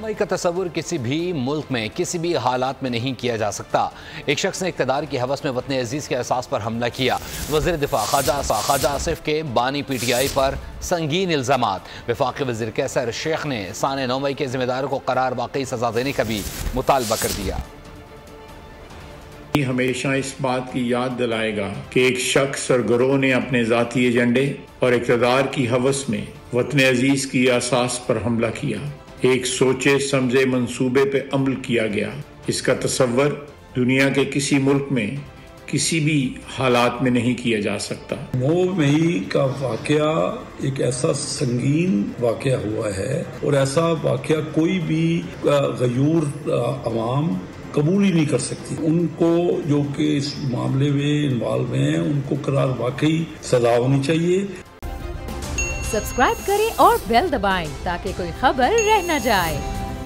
نوئی کا تصور کسی بھی ملک میں کسی بھی حالات میں نہیں کیا جا سکتا۔ ایک شخص نے اقتدار کی ہوس میں وطن عزیز کے احساس پر حملہ کیا۔ وزیر دفاع خواجہ آصف کے بانی پی ٹی آئی پر سنگین الزامات۔ وفاقی وزیر قیصر شیخ نے سانحہ 9 مئی کے ذمہ داروں کو قرار واقعی سزا دینے کا بھی مطالبہ کر دیا۔ ہمیشہ اس بات کی یاد دلائے گا کہ ایک شخص اور گروہ نے اپنے ذاتی ایجنڈے اور اقتدار کی ہوس میں وطن عزیز کی اساس پر حملہ کیا۔ ایک سوچے سمجھے منصوبے پہ عمل کیا گیا۔ اس کا تصور دنیا کے کسی ملک میں کسی بھی حالات میں نہیں کیا جا سکتا۔ 9 مئی کا واقعہ ایک ایسا سنگین واقعہ ہوا ہے اور ایسا واقعہ کوئی بھی غیور عوام قبول ہی نہیں کر سکتی۔ ان کو جو کہ اس معاملے میں انوالو ہیں ان کو قرار واقعی سزا ہونی چاہیے۔ سبسکرائب کریں اور بیل دبائیں تاکہ کوئی خبر رہ نہ جائے۔